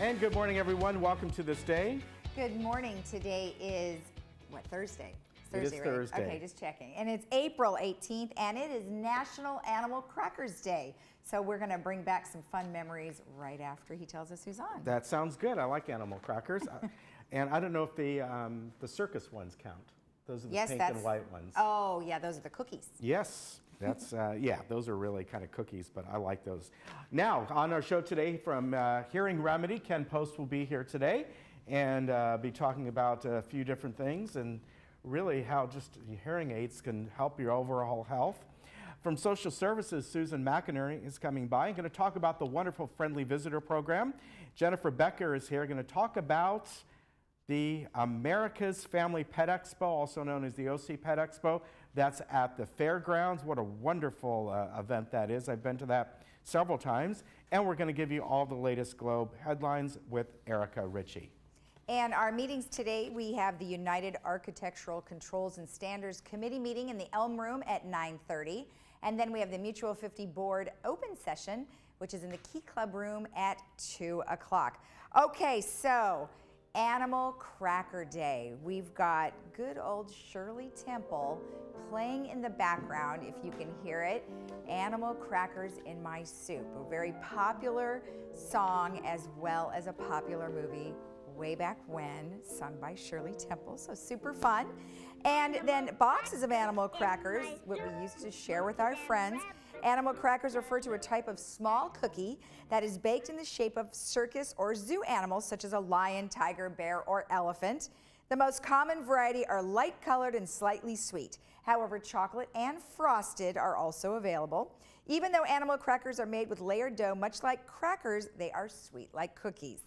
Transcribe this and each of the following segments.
And good morning, everyone. Welcome to This Day. Good morning. Today is, what, Thursday? It is right? Thursday. Okay, just checking. And it's April 18th, and it is National Animal Crackers Day. So we're going to bring back some fun memories right after he tells us who's on. That sounds good. I like animal crackers. And I don't know if the circus ones count. Those are the pink and white ones. Oh, yeah, those are the cookies. Yes, that's, yeah, those are really kind of cookies, but I like those. Now, on our show today from Hearing Remedy, Ken Post will be here today and be talking about a few different things and really how just hearing aids can help your overall health. From Social Services, Susan McInerney is coming by and going to talk about the wonderful Friendly Visitor Program. Jennifer Becker is here going to talk about the America's Family Pet Expo, also known as the OC Pet Expo. That's at the fairgrounds. What a wonderful event that is. I've been to that several times. And we're going to give you all the latest Globe headlines with Erica Ritchie. And our meetings today, we have the United Architectural Controls and Standards Committee meeting in the Elm Room at 9:30. And then we have the Mutual 50 Board open session, which is in the Key Club room at 2 o'clock. Okay, so Animal Cracker Day. We've got good old Shirley Temple playing in the background, if you can hear it. Animal Crackers in My Soup, a very popular song as well as a popular movie way back when, sung by Shirley Temple, so super fun. And then boxes of animal crackers, what we used to share with our friends. Animal crackers refer to a type of small cookie that is baked in the shape of circus or zoo animals such as a lion, tiger, bear, or elephant. The most common variety are light colored and slightly sweet. However, chocolate and frosted are also available. Even though animal crackers are made with layered dough, much like crackers, they are sweet like cookies.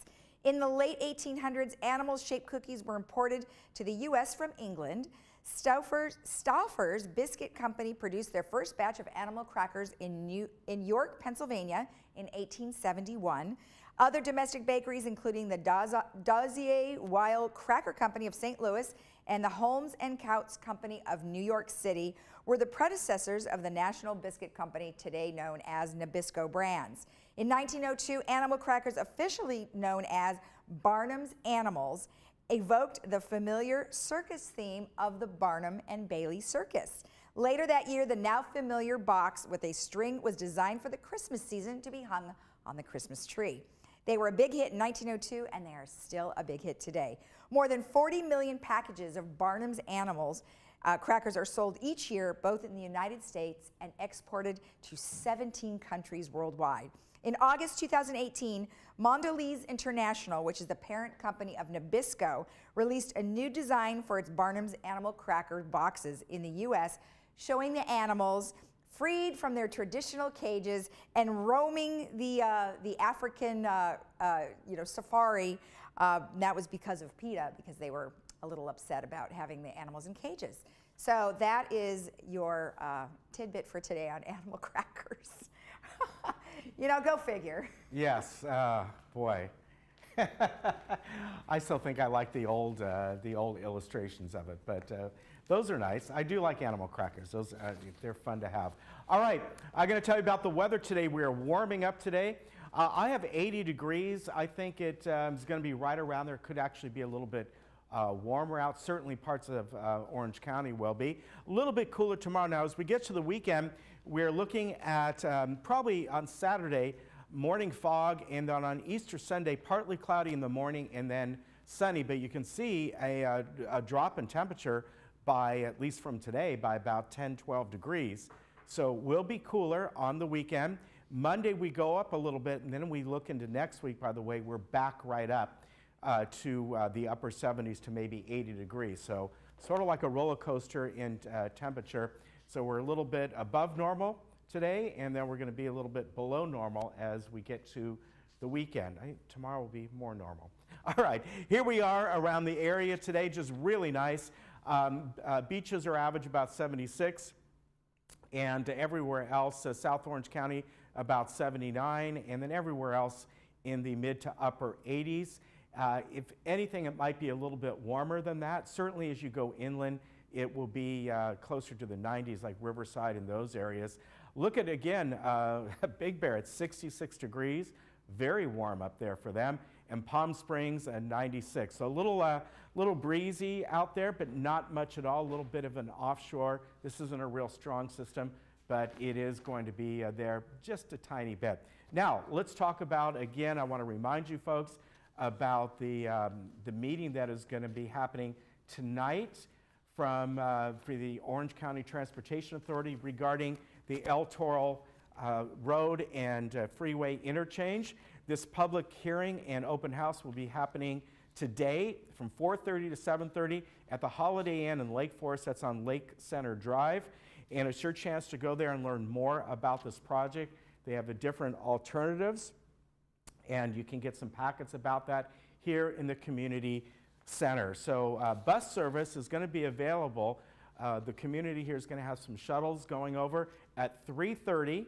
In the late 1800s, animal-shaped cookies were imported to the U.S. from England. Stauffer's Biscuit Company produced their first batch of animal crackers in York, Pennsylvania in 1871. Other domestic bakeries, including the Dozier Weil Cracker Company of St. Louis and the Holmes and Coutts Company of New York City, were the predecessors of the National Biscuit Company, today known as Nabisco brands. In 1902, animal crackers, officially known as Barnum's Animals, evoked the familiar circus theme of the Barnum and Bailey Circus. Later that year, the now familiar box with a string was designed for the Christmas season to be hung on the Christmas tree. They were a big hit in 1902, and they are still a big hit today. More than 40 million packages of Barnum's Animals crackers are sold each year, both in the United States and exported to 17 countries worldwide. In August 2018, Mondelez International, which is the parent company of Nabisco, released a new design for its Barnum's Animal Cracker boxes in the U.S., showing the animals freed from their traditional cages and roaming the African safari. That was because of PETA, because they were a little upset about having the animals in cages. So that is your tidbit for today on animal crackers. You know, go figure. Yes, boy. I still think I like the old illustrations of it, but those are nice. I do like animal crackers. Those they're fun to have. All right, I'm going to tell you about the weather today. We are warming up today. I have 80 degrees. I think it is going to be right around there. Could actually be a little bit warmer out. Certainly parts of Orange County will be. A little bit cooler tomorrow. Now, as we get to the weekend, we're looking at probably on Saturday, morning fog, and then on Easter Sunday, partly cloudy in the morning and then sunny. But you can see a drop in temperature by, at least from today, by about 10, 12 degrees. So we'll be cooler on the weekend. Monday we go up a little bit, and then we look into next week, by the way, we're back right up to the upper 70s to maybe 80 degrees. So sort of like a roller coaster in temperature. So we're a little bit above normal today, and then we're going to be a little bit below normal as we get to the weekend. I think tomorrow will be more normal. All right, here we are around the area today, just really nice. Beaches are average about 76, and everywhere else, South Orange County about 79, and then everywhere else in the mid to upper 80s. If anything, it might be a little bit warmer than that. Certainly as you go inland, it will be closer to the 90s, like Riverside and those areas. Look at, again, Big Bear at 66 degrees. Very warm up there for them. and Palm Springs at 96. So a little breezy out there, but not much at all. A little bit of an offshore. This isn't a real strong system, but it is going to be there just a tiny bit. Now, let's talk about, again, I want to remind you folks about the meeting that is going to be happening tonight for the Orange County Transportation Authority regarding the El Toro Road and Freeway interchange. This public hearing and open house will be happening today from 4:30 to 7:30 at the Holiday Inn in Lake Forest. That's on Lake Center Drive. And it's your chance to go there and learn more about this project. They have the different alternatives, and you can get some packets about that here in the community center. So bus service is going to be available. The community here is going to have some shuttles going over at 3:30,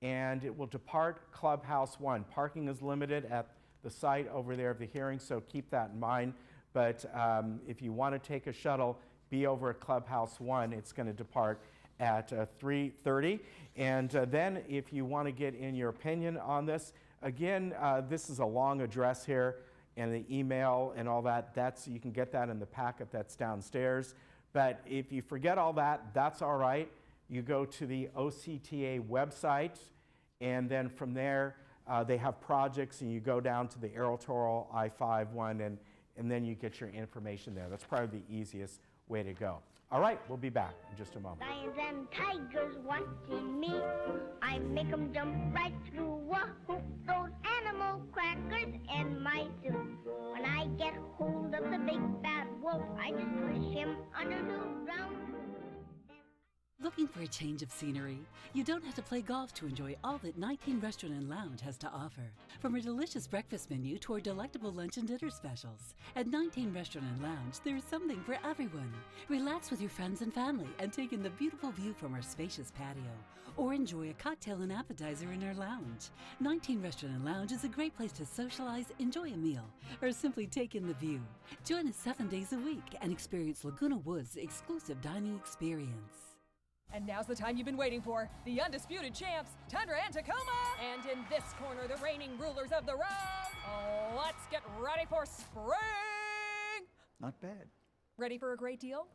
and it will depart Clubhouse 1. Parking is limited at the site over there of the hearing, so keep that in mind. But if you want to take a shuttle, be over at Clubhouse 1. It's going to depart at 3:30. And then if you want to get in your opinion on this, again, this is a long address here, and the email and all that, you can get that in the packet that's downstairs. But if you forget all that, that's all right. You go to the OCTA website, and then from there, they have projects, and you go down to the El Toro I-5 one, and then you get your information there. That's probably the easiest way to go. All right, we'll be back in just a moment. Lions and tigers watching me. I make 'em jump right through a hoop. Those animal crackers and my soup. When I get hold of the big bad wolf, I just push him under the ground. Looking for a change of scenery? You don't have to play golf to enjoy all that 19 Restaurant and Lounge has to offer. From a delicious breakfast menu to our delectable lunch and dinner specials. At 19 Restaurant and Lounge, there is something for everyone. Relax with your friends and family and take in the beautiful view from our spacious patio. Or enjoy a cocktail and appetizer in our lounge. 19 Restaurant and Lounge is a great place to socialize, enjoy a meal, or simply take in the view. Join us 7 days a week and experience Laguna Woods' exclusive dining experience. And now's the time you've been waiting for. The undisputed champs, Tundra and Tacoma. And in this corner, the reigning rulers of the road. Oh, let's get ready for spring. Not bad. Ready for a great deal?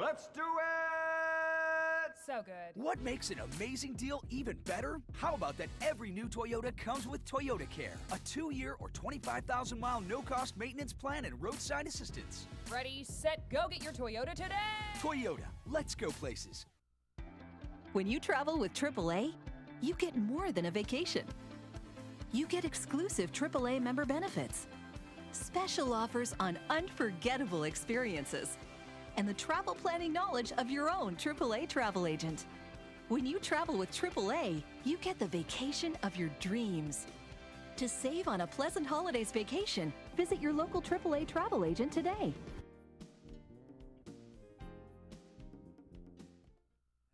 Let's do it! So good. What makes an amazing deal even better? How about that every new Toyota comes with Toyota Care, a 2-year or 25,000-mile no-cost maintenance plan and roadside assistance. Ready, set, go get your Toyota today. Toyota, let's go places. When you travel with AAA, you get more than a vacation. You get exclusive AAA member benefits, special offers on unforgettable experiences, and the travel planning knowledge of your own AAA travel agent. When you travel with AAA, you get the vacation of your dreams. To save on a pleasant holidays vacation, visit your local AAA travel agent today.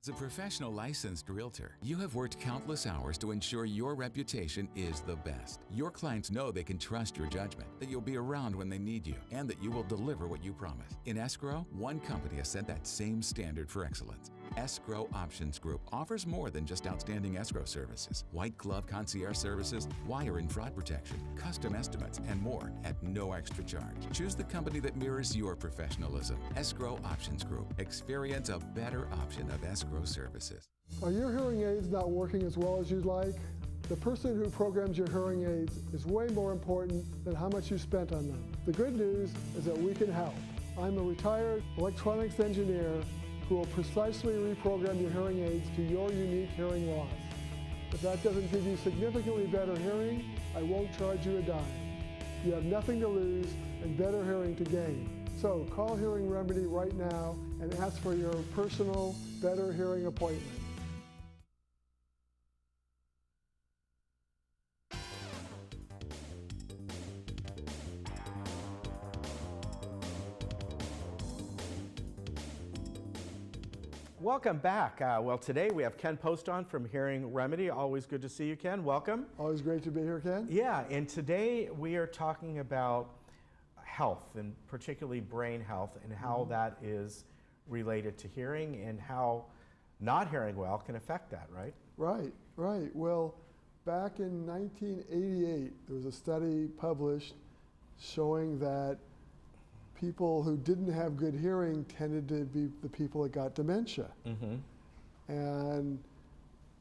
As a professional licensed realtor, you have worked countless hours to ensure your reputation is the best. Your clients know they can trust your judgment, that you'll be around when they need you, and that you will deliver what you promise. In escrow, one company has set that same standard for excellence. Escrow Options Group offers more than just outstanding escrow services. White glove concierge services, wire and fraud protection, custom estimates, and more at no extra charge. Choose the company that mirrors your professionalism. Escrow Options Group. Experience a better option of escrow services. Are your hearing aids not working as well as you'd like? The person who programs your hearing aids is way more important than how much you spent on them. The good news is that we can help. I'm a retired electronics engineer who will precisely reprogram your hearing aids to your unique hearing loss. If that doesn't give you significantly better hearing, I won't charge you a dime. You have nothing to lose and better hearing to gain. So call Hearing Remedy right now and ask for your personal better hearing appointment. Welcome back. Well, today we have Ken Poston from Hearing Remedy. Always good to see you, Ken. Welcome. Always great to be here, Ken. Yeah, and today we are talking about health, and particularly brain health, and how that is related to hearing and how not hearing well can affect that, right? Right. Well, Back in 1988, there was a study published showing that people who didn't have good hearing tended to be the people that got dementia. And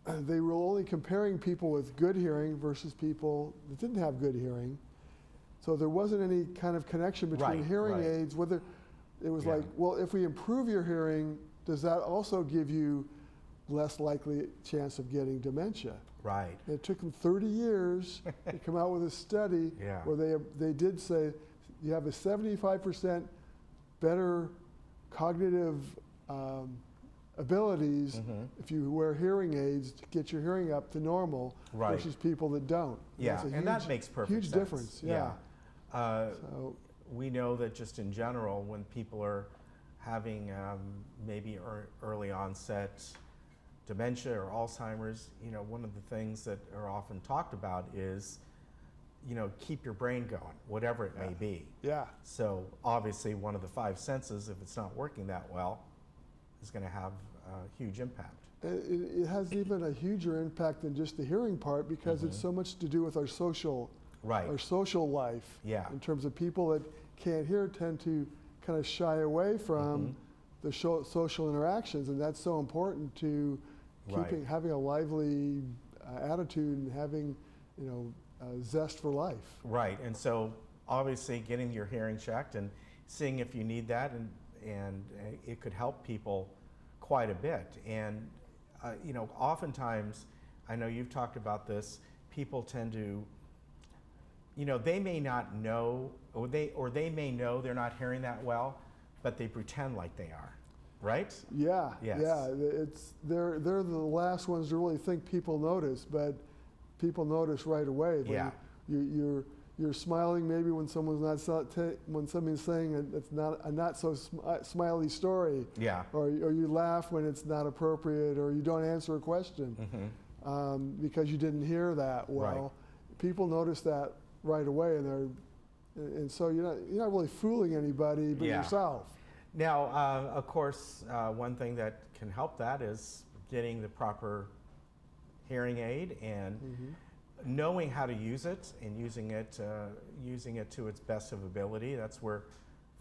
they were only comparing people with good hearing versus people that didn't have good hearing. So there wasn't any kind of connection between hearing aids. Whether it was like, well, if we improve your hearing, does that also give you less likely chance of getting dementia? Right. And it took them 30 years to come out with a study where they did say you have a 75% better cognitive abilities if you wear hearing aids to get your hearing up to normal versus people that don't. Yeah, and that makes perfect huge sense. Difference. Yeah. So we know that just in general, when people are having maybe early onset dementia or Alzheimer's, you know, one of the things that are often talked about is, you know, keep your brain going, whatever it may be. Yeah. So obviously one of the five senses, if it's not working that well, is going to have a huge impact. It has even a huger impact than just the hearing part because it's so much to do with our social life. Yeah. In terms of people that can't hear tend to kind of shy away from the social interactions, and that's so important to having a lively attitude and having, you know, zest for life. Right, and so obviously getting your hearing checked and seeing if you need that, and it could help people quite a bit. And you know, oftentimes, I know you've talked about this, people tend to, you know, they may not know, or they may know they're not hearing that well, but they pretend like they are, right? Yeah, yes. Yeah. They're the last ones to really think people notice, but people notice right away. When you're smiling maybe when someone's when somebody's saying it's not a not so smiley story. Yeah. Or you laugh when it's not appropriate, or you don't answer a question because you didn't hear that well. Right. People notice that right away, and so you're not really fooling anybody but yourself. Now, of course, one thing that can help that is getting the proper hearing aid and knowing how to use it and using it to its best of ability. That's where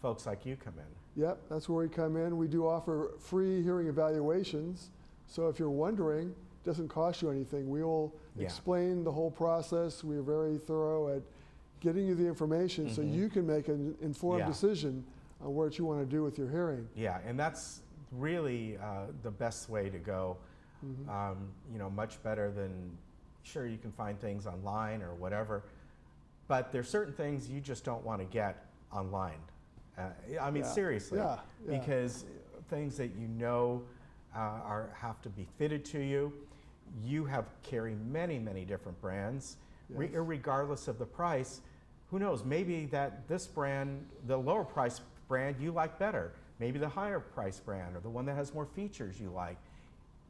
folks like you come in. Yep, that's where we come in. We do offer free hearing evaluations. So if you're wondering, it doesn't cost you anything. We will explain the whole process. We are very thorough at getting you the information so you can make an informed decision on what you want to do with your hearing. Yeah, and that's really the best way to go. You know, much better than, sure, you can find things online or whatever, but there's certain things you just don't want to get online. I mean, seriously, because things that you know have to be fitted to you. You carry many, many different brands, regardless of the price. Who knows? Maybe this brand, the lower price brand, you like better. Maybe the higher price brand or the one that has more features you like.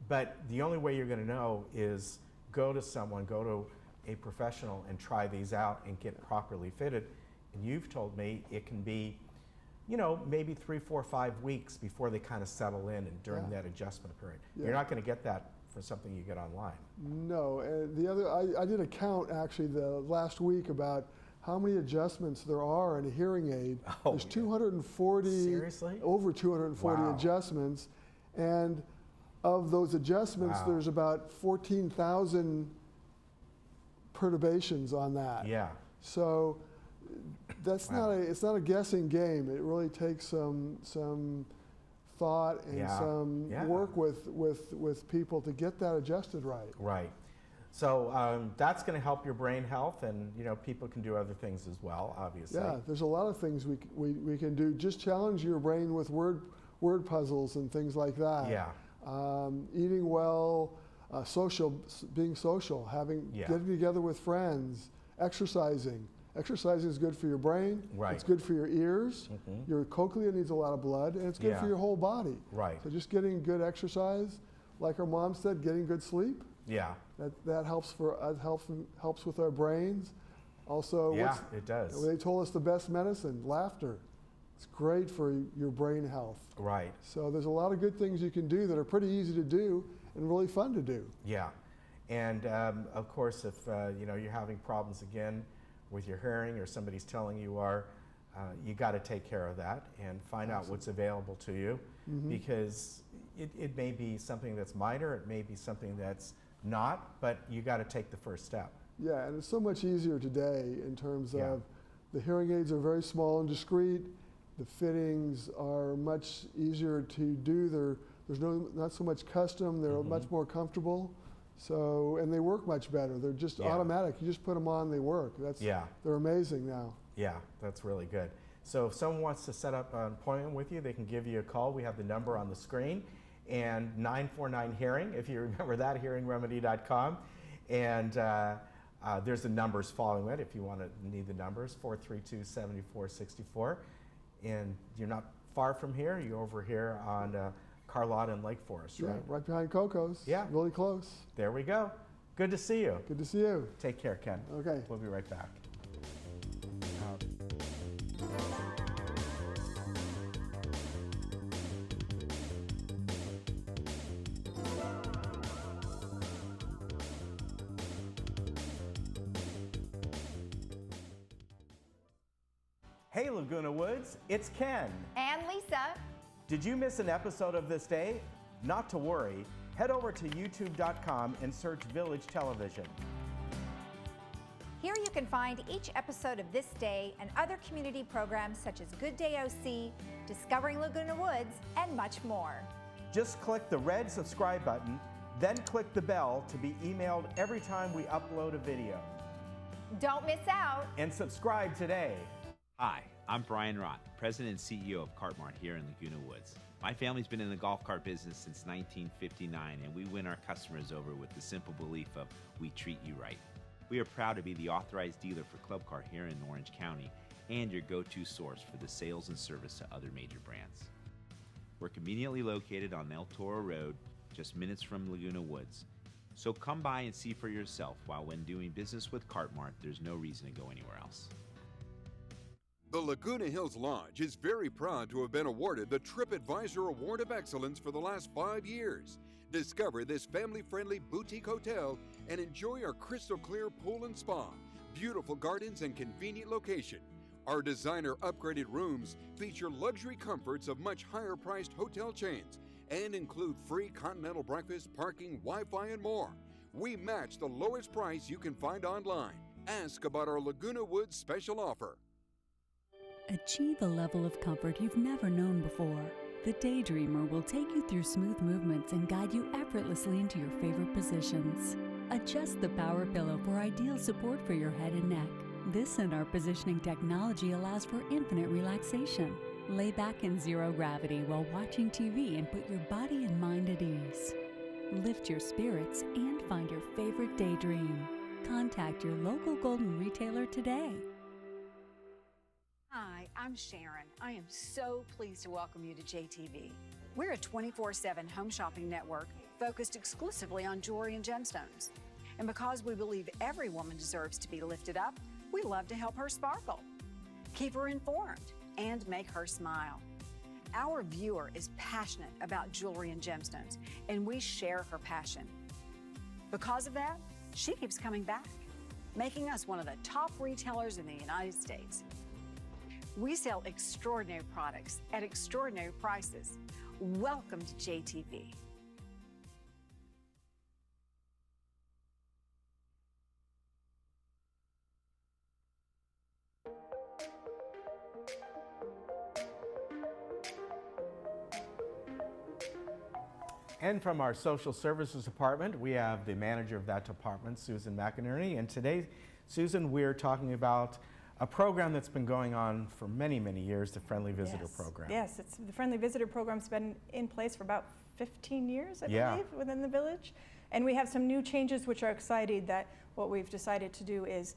But the only way you're going to know is go to a professional and try these out and get properly fitted. And you've told me it can be, you know, maybe 3, 4, 5 weeks before they kind of settle in and during that adjustment period. You're not going to get that for something you get online. No, and the other, I did a count actually the last week about how many adjustments there are in a hearing aid. There's 240, seriously? Over 240 adjustments, and of those adjustments, there's about 14,000 perturbations on that. Yeah. So that's it's not a guessing game. It really takes some thought and some work with people to get that adjusted right. Right. So that's going to help your brain health, and you know, people can do other things as well, obviously. Yeah, there's a lot of things we can do. Just challenge your brain with word puzzles and things like that. Yeah. Eating well, being social, getting together with friends, exercising. Exercising is good for your brain. Right. It's good for your ears. Your cochlea needs a lot of blood, and it's good for your whole body. Right. So just getting good exercise, like our mom said, getting good sleep. Yeah. That helps helps with our brains. Also, it does. They told us the best medicine, laughter. It's great for your brain health. Right. So there's a lot of good things you can do that are pretty easy to do and really fun to do. Yeah. And of course, if you know, you're having problems again with your hearing, or somebody's telling you are, you got to take care of that and find out what's available to you, because it may be something that's minor, it may be something that's not, but you got to take the first step. Yeah, and it's so much easier today in terms Yeah. of the hearing aids are very small and discreet. The fittings are much easier to do. There's not so much custom. They're much more comfortable. So, and they work much better. They're just Yeah. automatic. You just put them on, they work. They're amazing now. Yeah, that's really good. So if someone wants to set up an appointment with you, they can give you a call. We have the number on the screen, and 949-HEARING, if you remember that, hearingremedy.com. And there's the numbers following it if you need the numbers, 432-7464. And you're not far from here. You're over here on Carlotta and Lake Forest, right? Yeah, right behind Coco's. Yeah. Really close. There we go. Good to see you. Good to see you. Take care, Ken. Okay. We'll be right back. Hey Laguna Woods, it's Ken. And Lisa. Did you miss an episode of This Day? Not to worry. Head over to youtube.com and search Village Television. Here you can find each episode of This Day and other community programs such as Good Day OC, Discovering Laguna Woods, and much more. Just click the red subscribe button, then click the bell to be emailed every time we upload a video. Don't miss out. And subscribe today. Hi, I'm Brian Rott, President and CEO of Cartmart here in Laguna Woods. My family's been in the golf cart business since 1959, and we win our customers over with the simple belief of we treat you right. We are proud to be the authorized dealer for Club Car here in Orange County and your go-to source for the sales and service to other major brands. We're conveniently located on El Toro Road, just minutes from Laguna Woods. So come by and see for yourself, while when doing business with Cartmart, there's no reason to go anywhere else. The Laguna Hills Lodge is very proud to have been awarded the TripAdvisor Award of Excellence for the last 5 years. Discover this family-friendly boutique hotel and enjoy our crystal clear pool and spa, beautiful gardens, and convenient location. Our designer upgraded rooms feature luxury comforts of much higher priced hotel chains and include free continental breakfast, parking, Wi-Fi, and more. We match the lowest price you can find online. Ask about our Laguna Woods special offer. Achieve a level of comfort you've never known before. The Daydreamer will take you through smooth movements and guide you effortlessly into your favorite positions. Adjust the power pillow for ideal support for your head and neck. This and our positioning technology allows for infinite relaxation. Lay back in zero gravity while watching TV and put your body and mind at ease. Lift your spirits and find your favorite daydream. Contact your local Golden retailer today. Hi, I'm Sharon. I am so pleased to welcome you to JTV. We're a 24/7 home shopping network focused exclusively on jewelry and gemstones. And because we believe every woman deserves to be lifted up, we love to help her sparkle, keep her informed, and make her smile. Our viewer is passionate about jewelry and gemstones, and we share her passion. Because of that, she keeps coming back, making us one of the top retailers in the United States. We sell extraordinary products at extraordinary prices. Welcome to JTV. And from our social services department, we have the manager of that department, Susan McInerney. And today, Susan, we're talking about a program that's been going on for many, many years, the Friendly Visitor Program. Yes, the Friendly Visitor Program's been in place for about 15 years, I believe, within the village. And we have some new changes which are exciting, that what we've decided to do is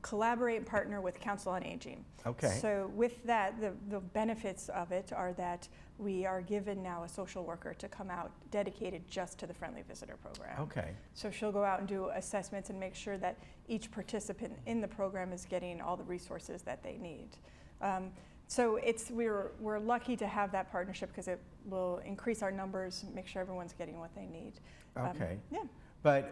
collaborate and partner with Council on Aging. Okay. So with that, the benefits of it are that we are given now a social worker to come out dedicated just to the Friendly Visitor Program. Okay. So she'll go out and do assessments and make sure that each participant in the program is getting all the resources that they need. So we're lucky to have that partnership because it will increase our numbers, make sure everyone's getting what they need. Okay. Yeah. But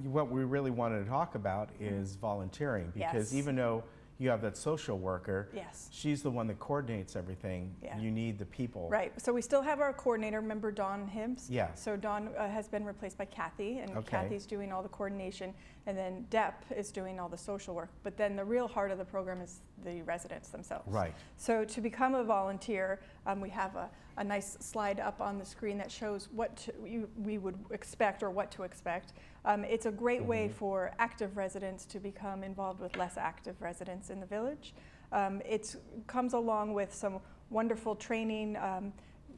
what we really wanted to talk about is volunteering, because Yes. even though you have that social worker, Yes. she's the one that coordinates everything. Yeah. You need the people. Right. So we still have our coordinator, remember Dawn Hibbs? Yeah. So Dawn has been replaced by Kathy, and Okay. Kathy's doing all the coordination, and then Depp is doing all the social work. But then the real heart of the program is the residents themselves. Right. So to become a volunteer, we have a nice slide up on the screen that shows what we would expect or what to expect. It's a great way for active residents to become involved with less active residents in the village. It comes along with some wonderful training,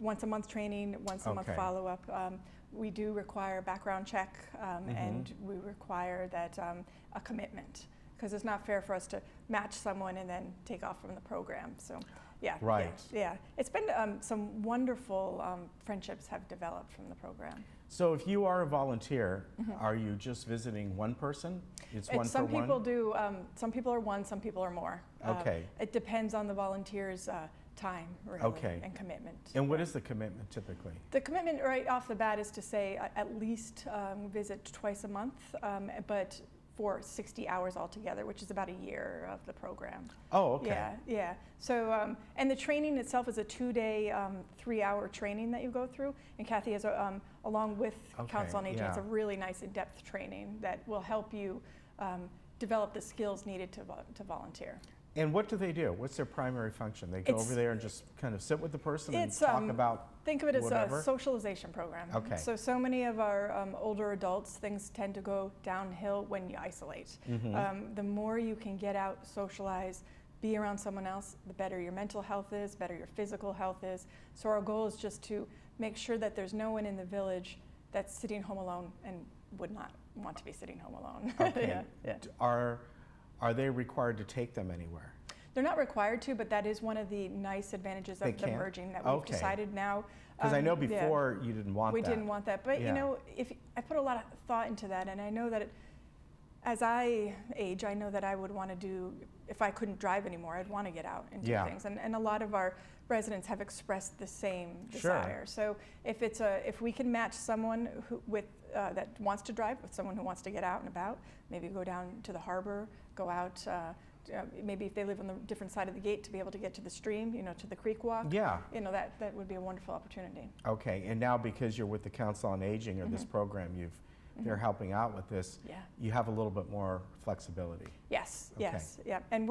once a month training, once a month Okay. follow-up. We do require a background check, and we require that a commitment, because it's not fair for us to match someone and then take off from the program. So, yeah, Right. yeah. It's been some wonderful friendships have developed from the program. So if you are a volunteer, are you just visiting one person? It's one Some for people one? do. Some people are one. Some people are more. Okay. It depends on the volunteer's time, really, Okay. and commitment. And what is the commitment typically? The commitment right off the bat is to say at least visit twice a month, but for 60 hours altogether, which is about a year of the program. Oh, okay. Yeah, yeah. So, and the training itself is a 2-day, 3-hour training that you go through. And Kathy has, along with Council on Aging, it's a really nice in-depth training that will help you develop the skills needed to volunteer. And what do they do? What's their primary function? They go over there and just kind of sit with the person and It's, talk about think of it as whatever? a socialization program. Okay. So many of our older adults, things tend to go downhill when you isolate. The more you can get out, socialize, be around someone else, the better your mental health is, better your physical health is. So our goal is just to make sure that there's no one in the village that's sitting home alone and would not want to be sitting home alone. Okay. Yeah. Are they required to take them anywhere? They're not required to, but that is one of the nice advantages They of the can? merging that we've Okay. decided now. Because I know yeah. before you didn't want We that. didn't want that, but Yeah. you know, if I put a lot of thought into that, and I know that as I age, I know that I would want to do, if I couldn't drive anymore, I'd want to get out and do Yeah. things. And a lot of our residents have expressed the same Sure. desire. So if we can match someone that wants to drive with someone who wants to get out and about, maybe go down to the harbor, go out. Maybe if they live on the different side of the gate, to be able to get to the stream, to the creek walk. Yeah. That would be a wonderful opportunity. Okay, and now because you're with the Council on Aging or this program, they're helping out with this, Yeah. you have a little bit more flexibility. Yes, Okay. yes, yeah. And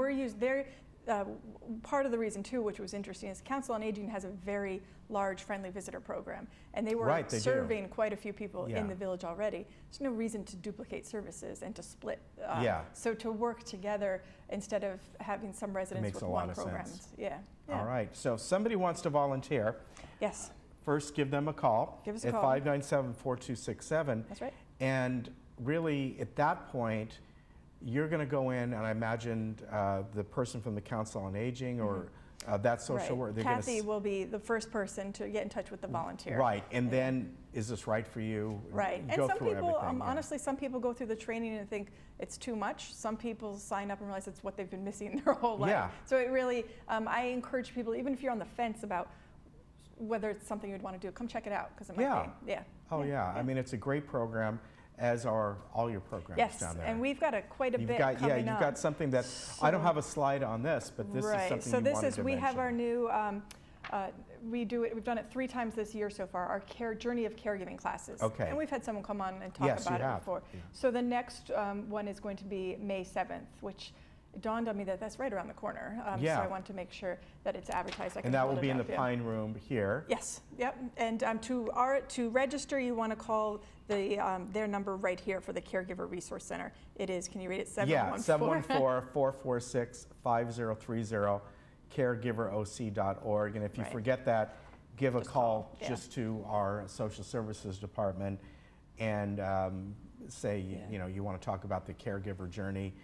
part of the reason too, which was interesting, is Council on Aging has a very large friendly visitor program. And they were Right, they do. serving quite a few people Yeah. in the village already. There's no reason to duplicate services and to split. Yeah. So to work together instead of having some residents makes with a lot one of program. sense. Yeah. Yeah. All right, so if somebody wants to volunteer, Yes, first give them a call. Give us a at call. 597-4267. that's right. And really, at that point, you're going to go in, and I imagined the person from the Council on Aging or that social worker. Right. Kathy will be the first person to get in touch with the volunteer. Right, and then is this right for you? Right, and Go some through people, everything, yeah. honestly, some people go through the training and think it's too much. Some people sign up and realize it's what they've been missing their whole life. Yeah. So it really, I encourage people, even if you're on the fence about whether it's something you'd want to do, come check it out, because it might Yeah. be. Yeah. Oh, yeah. I mean, it's a great program, as are all your programs Yes, down there. and we've got quite a You've bit got, coming you've up. got something that, I don't have a slide on this, but this is something So you this wanted is, to we have mention. our new, we've done it 3 times this year so far, our journey of caregiving classes. Okay. And we've had someone come on and talk Yes, about you it have. before. Yeah. So the next one is going to be May 7th, which it dawned on me that that's right around the corner. Yeah. So I want to make sure that it's advertised. I can And that hold will it be in up, the yeah. Pine Room here. Yes, yep. And to register, you want to call their number right here for the Caregiver Resource Center. It is, can you read it? 714. Yeah, 714-446-5030, caregiveroc.org. And if you Right. forget that, give a Just call call, yeah. just to our social services department and say, you want to talk about the caregiver journey.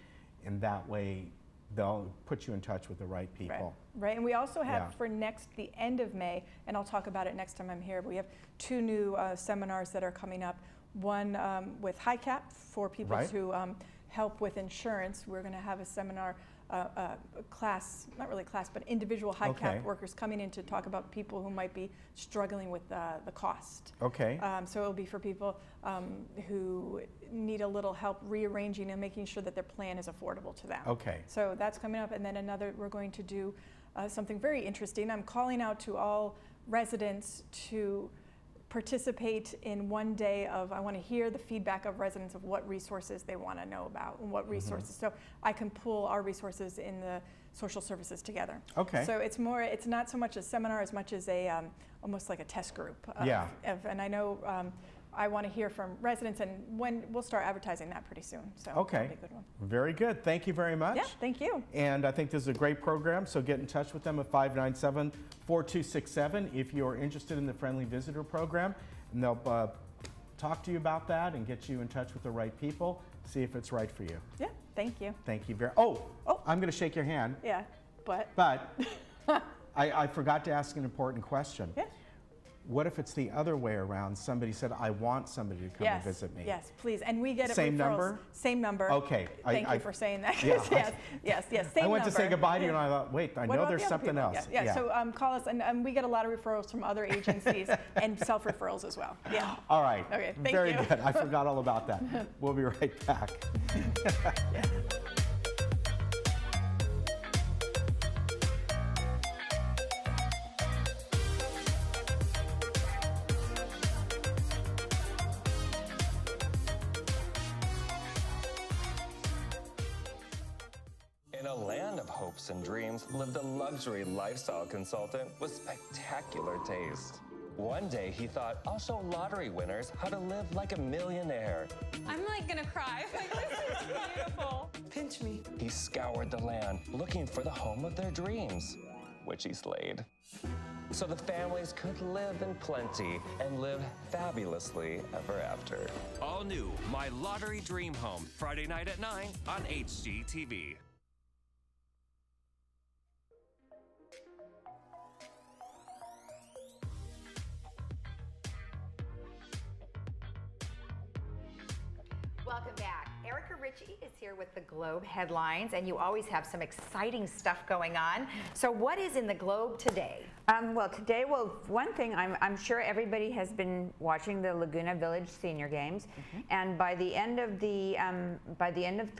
And that way, they'll put you in touch with the right people. Right, and we also have Yeah. for the end of May, and I'll talk about it next time I'm here, but we have 2 new seminars that are coming up. One with HICAP for people Right. to help with insurance. We're going to have a seminar class, not really class, but individual high Okay. cap workers coming in to talk about people who might be struggling with the cost. Okay. So it'll be for people who need a little help rearranging and making sure that their plan is affordable to them. Okay. So that's coming up, and then we're going to do something very interesting. I'm calling out to all residents to participate in one day of, I want to hear the feedback of residents of what resources they want to know about and what resources. So I can pull our resources in the social services together. Okay. So it's not so much a seminar as much as almost like a test group. And I know I want to hear from residents, and when we'll start advertising that pretty soon. So Okay. that'll be a good one. Very good. Thank you very much. Yeah, thank you. And I think this is a great program, so get in touch with them at 597-4267 if you're interested in the Friendly Visitor Program. And they'll talk to you about that and get you in touch with the right people, see if it's right for you. Yeah, thank you. Thank you very I'm going to shake your hand. Yeah, but I forgot to ask an important question. Yeah. What if it's the other way around? Somebody said, I want somebody to come and visit me. Yes, please. And we get Same referrals. number? Same number. Okay. Thank you for saying that. Yeah, yes, same I went to say number. goodbye to you and I thought, wait, I What know about there's the other something people? else. Yeah. So call us, and we get a lot of referrals from other agencies and self-referrals as well. Yeah. All right. Okay, thank Very you. good. I forgot all about that. We'll be right back. In a land of hopes and dreams lived a luxury lifestyle consultant with spectacular taste. One day he thought, I'll show lottery winners how to live like a millionaire. I'm like gonna cry. Like, this is beautiful. Pinch me. He scoured the land looking for the home of their dreams, which he slayed. So the families could live in plenty and live fabulously ever after. All new My Lottery Dream Home, Friday night at 9 on HGTV. Welcome back. Erica Ritchie is here with the Globe headlines, and you always have some exciting stuff going on. So what is in the Globe today? Well, today, one thing, I'm sure everybody has been watching the Laguna Village Senior Games, and by the end of the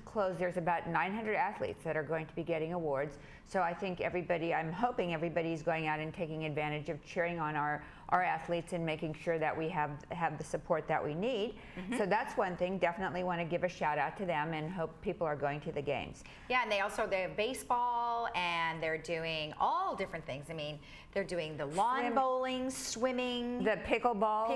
close, there's about 900 athletes that are going to be getting awards. So I think I'm hoping everybody's going out and taking advantage of cheering on our athletes and making sure that we have the support that we need. So that's one thing. Definitely want to give a shout out to them and hope people are going to the games. Yeah, and they have baseball, and they're doing all different things. I mean, they're doing the lawn bowling, swimming, the pickleball,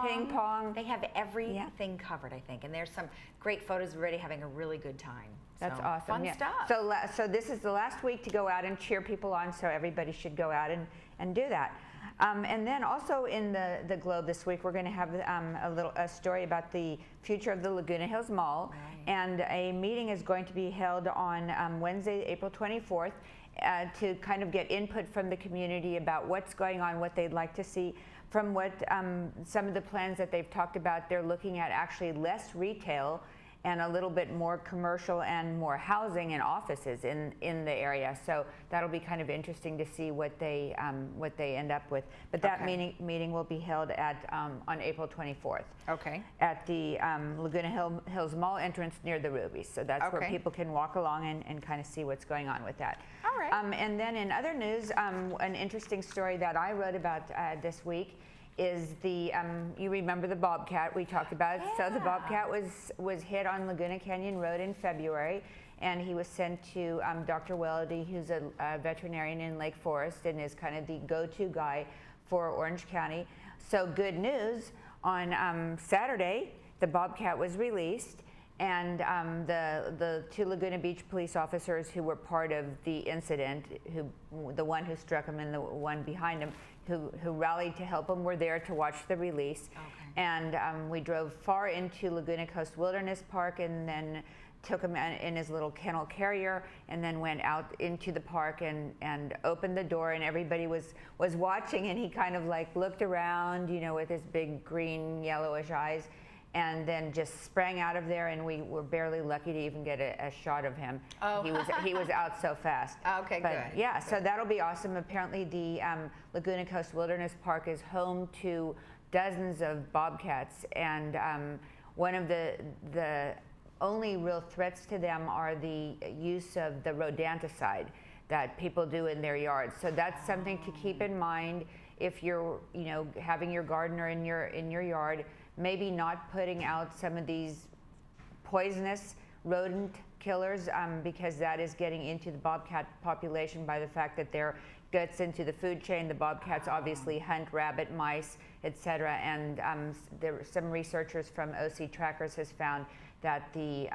ping pong. They have everything covered, I think. And there's some great photos of everybody having a really good time. That's so, awesome. Fun stuff. So this is the last week to go out and cheer people on, so everybody should go out and do that. And then also in the Globe this week, we're going to have a story about the future of the Laguna Hills Mall. Right. And a meeting is going to be held on Wednesday, April 24th, to kind of get input from the community about what's going on, what they'd like to see. From what some of the plans that they've talked about, they're looking at actually less retail and a little bit more commercial and more housing and offices in the area. So that'll be kind of interesting to see what they end up with. But that meeting will be held on April 24th. Okay. At the Laguna Hills Mall entrance near the Rubies. So that's where people can walk along and kind of see what's going on with that. All right. And then in other news, an interesting story that I wrote about this week is you remember the bobcat we talked about? Yeah. So the bobcat was hit on Laguna Canyon Road in February, and he was sent to Dr. Welody, who's a veterinarian in Lake Forest and is kind of the go-to guy for Orange County. So good news, on Saturday, the bobcat was released, and the two Laguna Beach police officers who were part of the incident, the one who struck him and the one behind him, who rallied to help him, were there to watch the release. Okay. And we drove far into Laguna Coast Wilderness Park, and then took him in his little kennel carrier, and then went out into the park and opened the door, and everybody was watching, and he kind of like looked around, with his big green yellowish eyes, and then just sprang out of there, and we were barely lucky to even get a shot of him. Oh. He was out so fast. Okay, but, good. Yeah, so that'll be awesome. Apparently the Laguna Coast Wilderness Park is home to dozens of bobcats, and one of the only real threats to them are the use of the rodenticide that people do in their yards. So that's something to keep in mind if you're, having your gardener in your yard. Maybe not putting out some of these poisonous rodent killers, because that is getting into the bobcat population by the fact that they're gets into the food chain. The bobcats obviously hunt rabbit, mice, etc. And some researchers from OC Trackers has found that the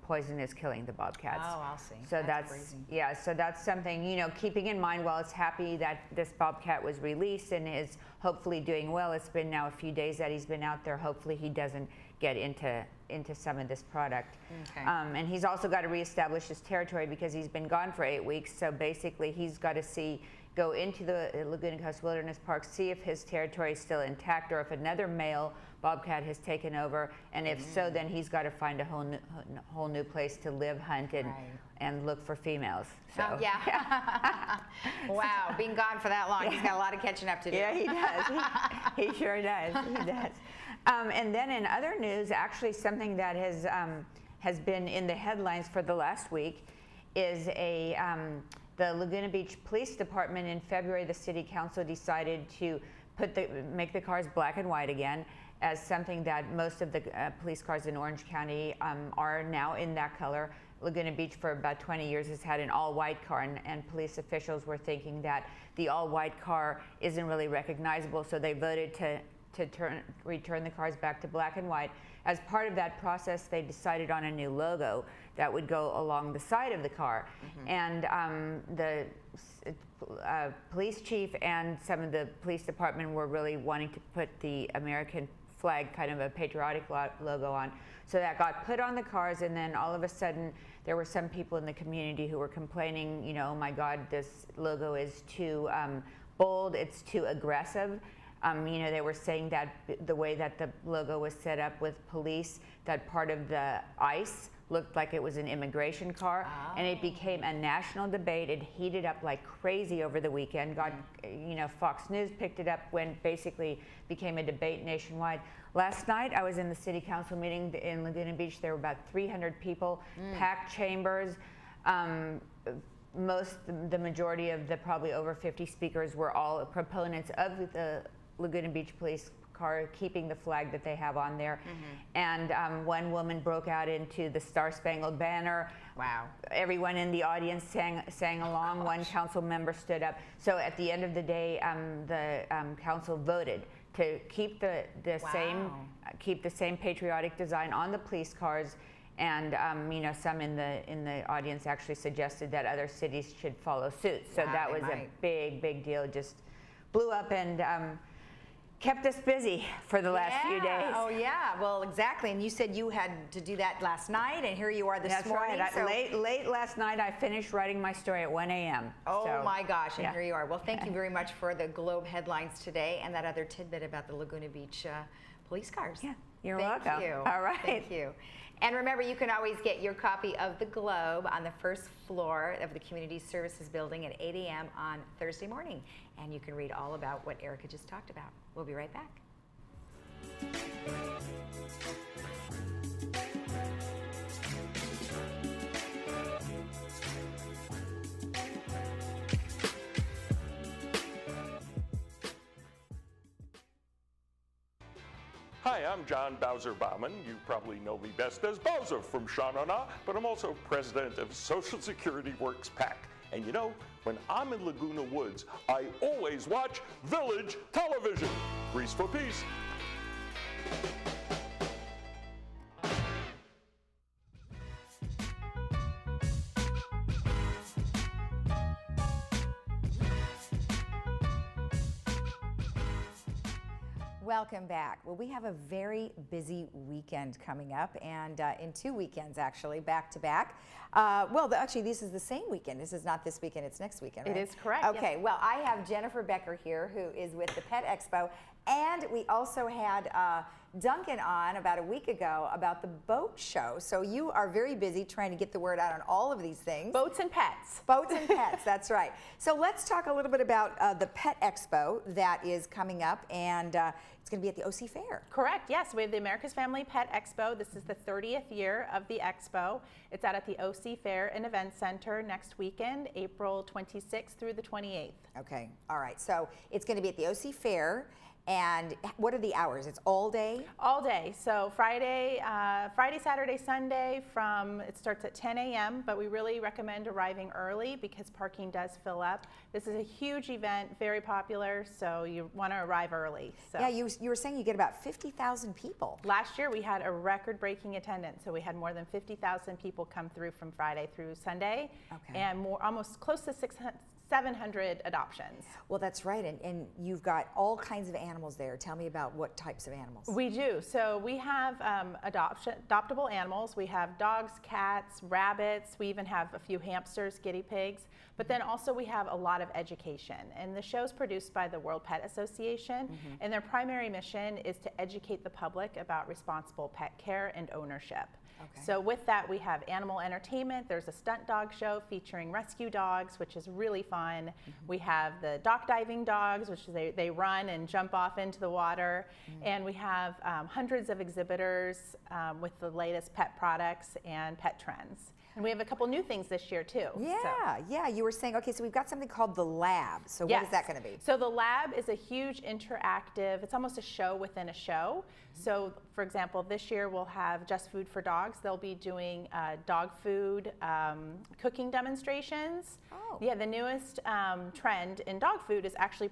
poison is killing the bobcats. Oh, I'll see. So that's crazy. yeah. So that's something, keeping in mind. While it's happy that this bobcat was released and is hopefully doing well, it's been now a few days that he's been out there. Hopefully he doesn't get into some of this product. Okay. And he's also got to reestablish his territory because he's been gone for 8 weeks. So basically he's got to go into the Laguna Coast Wilderness Park, see if his territory is still intact or if another male bobcat has taken over. And if so, then he's got to find a whole new place to live, hunt, and look for females. So. Oh, yeah. Wow, being gone for that long, he's got a lot of catching up to do. Yeah, he does. He sure does. He does. And then in other news, actually something that has been in the headlines for the last week is the Laguna Beach Police Department. In February, the City Council decided to make the cars black and white again, as something that most of the police cars in Orange County are now in that color. Laguna Beach for about 20 years has had an all-white car, and police officials were thinking that the all-white car isn't really recognizable, so they voted to return the cars back to black and white. As part of that process, they decided on a new logo that would go along the side of the car. And the police chief and some of the police department were really wanting to put the American flag, kind of a patriotic logo on. So that got put on the cars, and then all of a sudden there were some people in the community who were complaining, oh my God, this logo is too bold, it's too aggressive. They were saying that the way that the logo was set up with police, that part of the ice looked like it was an immigration car, and it became a national debate. It heated up like crazy over the weekend. Fox News picked it up when basically became a debate nationwide. Last night, I was in the City Council meeting in Laguna Beach. There were about 300 people, packed chambers. The majority of the probably over 50 speakers were all proponents of the Laguna Beach Police car keeping the flag that they have on there. And one woman broke out into the Star Spangled Banner. Wow. Everyone in the audience sang along. One council member stood up. So at the end of the day, the council voted to keep the same patriotic design on the police cars. And some in the audience actually suggested that other cities should follow suit. So that was a big deal. Just blew up and kept us busy for the last few days. Oh yeah, well exactly. And you said you had to do that last night, and here you are this morning. That's right. Late last night, I finished writing my story at 1 a.m. Oh my gosh, and here you are. Well, thank you very much for the Globe headlines today and that other tidbit about the Laguna Beach police cars. Yeah, you're welcome. Thank you. All right. Thank you. And remember, you can always get your copy of the Globe on the first floor of the Community Services Building at 8 a.m. on Thursday morning. And you can read all about what Erica just talked about. We'll be right back. Hi, I'm John Bowser Bauman. You probably know me best as Bowser from Sha-Na-Na, but I'm also president of Social Security Works PAC. And when I'm in Laguna Woods, I always watch Village Television. Grease for peace. Welcome back. Well, we have a very busy weekend coming up, and in 2 weekends actually, back to back. Actually, this is the same weekend. This is not this weekend, it's next weekend, right? It is correct. Okay, well, I have Jennifer Becker here, who is with the Pet Expo, And we also had Duncan on about a week ago about the boat show. So you are very busy trying to get the word out on all of these things. Boats and pets. Boats and pets, that's right. So let's talk a little bit about the Pet Expo that is coming up, and it's going to be at the OC Fair. Correct, yes. We have the America's Family Pet Expo. This is the 30th year of the expo. It's out at the OC Fair and Event Center next weekend, April 26th through the 28th. Okay, all right. So it's going to be at the OC Fair. And what are the hours? It's all day? All day. So Friday, Saturday, Sunday it starts at 10 a.m., but we really recommend arriving early because parking does fill up. This is a huge event, very popular, so you want to arrive early. So. Yeah, you were saying you get about 50,000 people. Last year we had a record-breaking attendance, so we had more than 50,000 people come through from Friday through Sunday, and almost close to 700 adoptions. Well, that's right, and you've got all kinds of animals there. Tell me about what types of animals. We do. So we have adoptable animals. We have dogs, cats, rabbits. We even have a few hamsters, guinea pigs. But then also we have a lot of education. And the show's produced by the World Pet Association, and their primary mission is to educate the public about responsible pet care and ownership. Okay. So with that, we have animal entertainment. There's a stunt dog show featuring rescue dogs, which is really fun. We have the dock diving dogs, which they run and jump off into the water. And we have hundreds of exhibitors with the latest pet products and pet trends. And we have a couple new things this year too. Yeah, you were saying, okay, so we've got something called the Lab. So what is that going to be? So the Lab is a huge interactive, it's almost a show within a show. So for example, this year we'll have Just Food for Dogs. They'll be doing dog food cooking demonstrations. Oh. Yeah, the newest trend in dog food is actually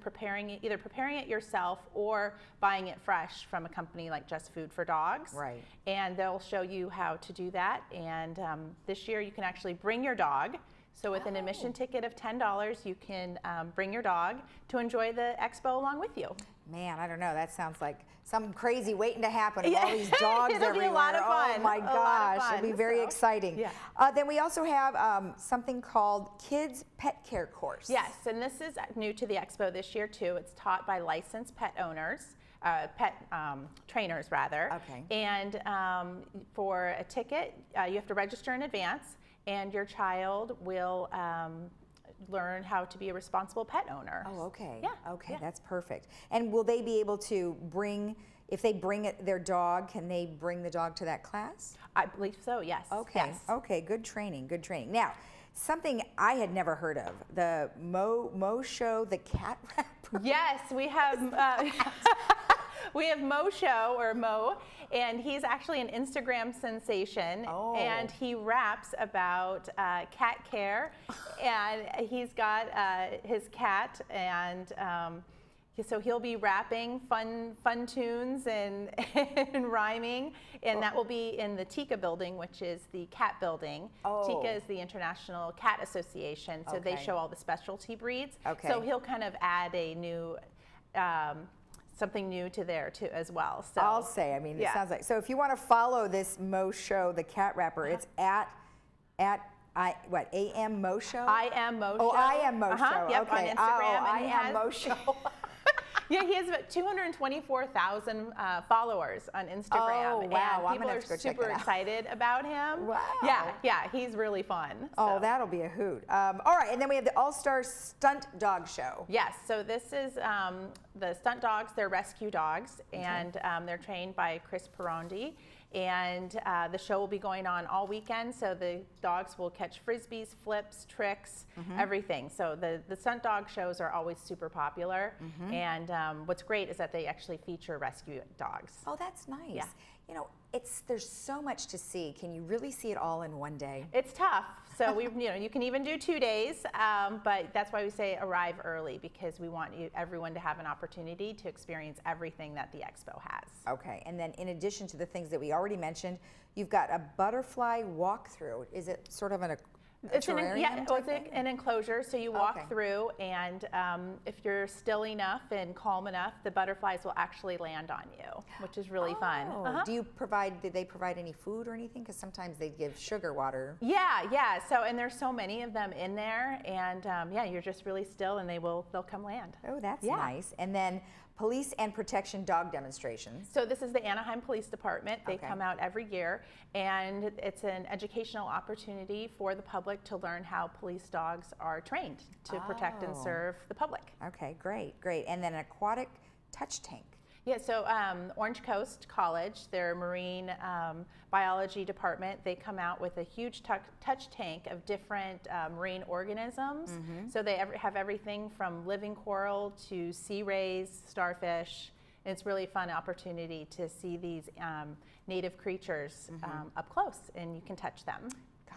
either preparing it yourself or buying it fresh from a company like Just Food for Dogs. Right. And they'll show you how to do that. And this year you can actually bring your dog. So with an admission ticket of $10, you can bring your dog to enjoy the expo along with you. Man, I don't know. That sounds like something crazy waiting to happen. With all these dogs It'll everywhere. Be a lot of fun. Oh my gosh, it'll be very exciting. Yeah. Then we also have something called Kids Pet Care Course. Yes, and this is new to the expo this year too. It's taught by licensed pet owners. Pet trainers rather. Okay. And for a ticket, you have to register in advance, and your child will learn how to be a responsible pet owner. Oh, okay. Yeah. Okay, that's perfect. And will they be able to if they bring their dog, can they bring the dog to that class? I believe so, yes. Okay. Yes. Okay, good training, good training. Now, something I had never heard of, the Mo Show, the cat rapper. Yes, we have we have Mo Show, or Mo, and he's actually an Instagram sensation, and he raps about cat care, and he's got his cat, and so he'll be rapping fun tunes and rhyming, and that will be in the TICA building, which is the cat building. TICA is the International Cat Association, so they show all the specialty breeds. So he'll kind of add a new something new to there too as well. So I'll say, I mean, it sounds like, so if you want to follow this Mo Show, the cat rapper, it's at AM Mo Show? I Am Mo Show. Oh, I Am Mo Show. Yep, okay. on Instagram. I Am Mo Show. Yeah, he has about 224,000 followers on Instagram. Oh, wow. And people are super excited about him. Wow. Yeah, he's really fun. Oh, that'll be a hoot. All right, and then we have the All-Star Stunt Dog Show. Yes, so this is the stunt dogs. They're rescue dogs, and they're trained by Chris Perondi. And the show will be going on all weekend, so the dogs will catch frisbees, flips, tricks, everything. So the stunt dog shows are always super popular, and what's great is that they actually feature rescue dogs. Oh, that's nice. Yeah. You know, there's so much to see. Can you really see it all in one day? It's tough. So you can even do 2 days, but that's why we say arrive early, because we want everyone to have an opportunity to experience everything that the expo has. Okay, and then in addition to the things that we already mentioned, you've got a butterfly walkthrough. Is it sort of It's terrarium type thing? an enclosure. So you walk Okay. through, and if you're still enough and calm enough, the butterflies will actually land on you, which is really fun. Oh, did they provide any food or anything? Because sometimes they give sugar water. Yeah. So, and there's so many of them in there, and yeah, you're just really still, and they'll come land. Oh, that's nice. And then police and protection dog demonstrations. So this is the Anaheim Police Department. They Okay. come out every year, and it's an educational opportunity for the public to learn how police dogs are trained to protect and serve the public. Okay, great. And then an aquatic touch tank. Yeah, so Orange Coast College, their marine biology department, they come out with a huge touch tank of different marine organisms. So they have everything from living coral to sea rays, starfish. And it's really a fun opportunity to see these native creatures up close, and you can touch them.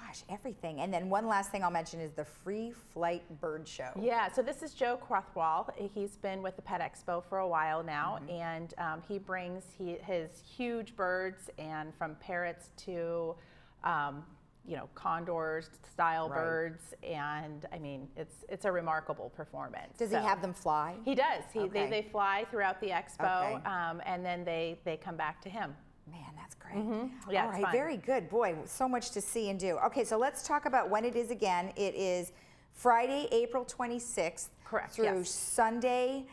Gosh, everything. And then one last thing I'll mention is the Free Flight Bird Show. Yeah, so this is Joe Crothwall. He's been with the Pet Expo for a while now, and he brings his huge birds, and from parrots to condors style birds, and I mean it's a remarkable performance. Does he have them fly? He does. Okay. They fly throughout the expo, Okay. and then they come back to him. Man, that's great. Yeah, All it's right, fun. very good. Boy, so much to see and do. Okay, so let's talk about when it is again. It is Friday, April 26th. Correct, Through yes. Sunday,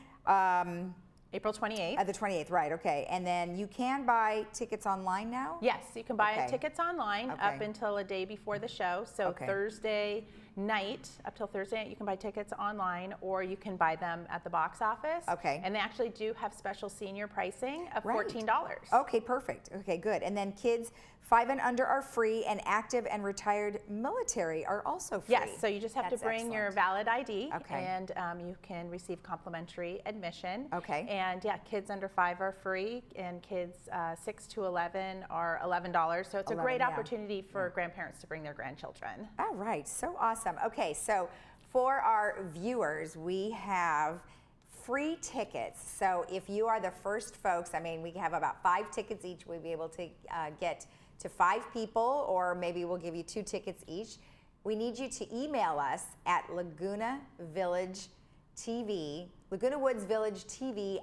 April 28th. The 28th, right, okay. And then you can buy tickets online now? Yes, you can buy Okay. tickets online up Okay. until a day before the show. So Okay. Thursday night, up till Thursday night, you can buy tickets online, or you can buy them at the box office. Okay. And they actually do have special senior pricing of Right. $14. Okay, perfect. Okay, good. And then kids 5 and under are free, and active and retired military are also free. Yes, so you just have That's to bring your valid ID, Okay. and you can receive complimentary admission. Okay. And yeah, kids under 5 are free, and kids 6 to 11 are $11. So it's a 11, great yeah. opportunity for grandparents to bring their grandchildren. All right, so awesome. Okay, so for our viewers, we have free tickets. So if you are the first folks, I mean, we have about 5 tickets each. We'll be able to get to 5 people, or maybe we'll give you 2 tickets each. We need you to email us at Laguna Woods Village TV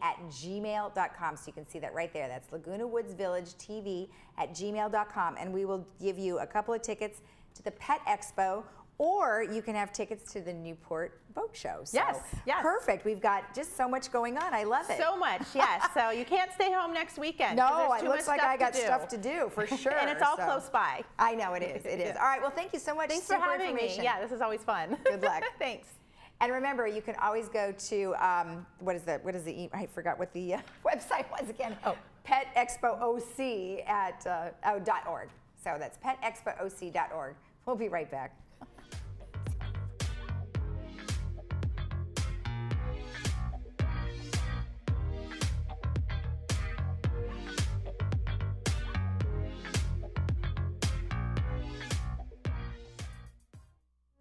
at gmail.com. So you can see that right there. That's Laguna Woods Village TV at gmail.com. And we will give you a couple of tickets to the Pet Expo, or you can have tickets to the Newport Boat Show. So Yes. perfect. We've got just so much going on. I love it. So much, yes. So you can't stay home next weekend. No, 'cause there's it too looks much like I got to do. stuff to do for sure. And it's all so. close by. I know it is. It is. All right. Well, thank you so much. Thanks for Super having me. information. Yeah, this is always fun. Good luck. Thanks. And remember, you can always go to I forgot what the website was again. Oh, Pet Expo OC at .org. So that's petexpooc.org. We'll be right back.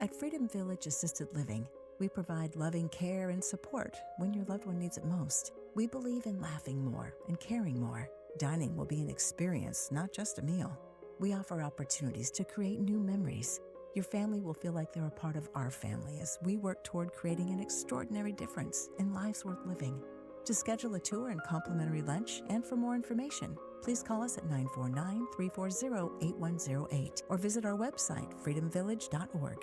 At Freedom Village Assisted Living, we provide loving care and support when your loved one needs it most. We believe in laughing more and caring more. Dining will be an experience, not just a meal. We offer opportunities to create new memories. Your family will feel like they're a part of our family as we work toward creating an extraordinary difference in lives worth living. To schedule a tour and complimentary lunch, and for more information, please call us at 949-340-8108 or visit our website, freedomvillage.org.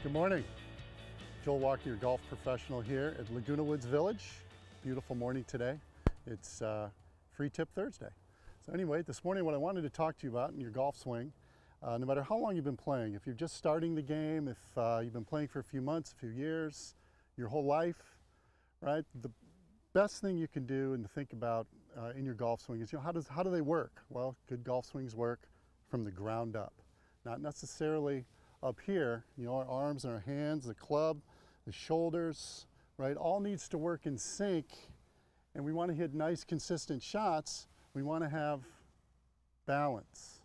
Good morning. Joel Walker, your golf professional here at Laguna Woods Village. Beautiful morning today. It's Free Tip Thursday. So anyway, this morning what I wanted to talk to you about in your golf swing, no matter how long you've been playing, if you're just starting the game, if you've been playing for a few months, a few years, your whole life, right? best thing you can do and to think about in your golf swing is, how do they work? Well, good golf swings work from the ground up, not necessarily up here. Our arms and our hands, the club, the shoulders, right? All needs to work in sync, and we want to hit nice, consistent shots. We want to have balance.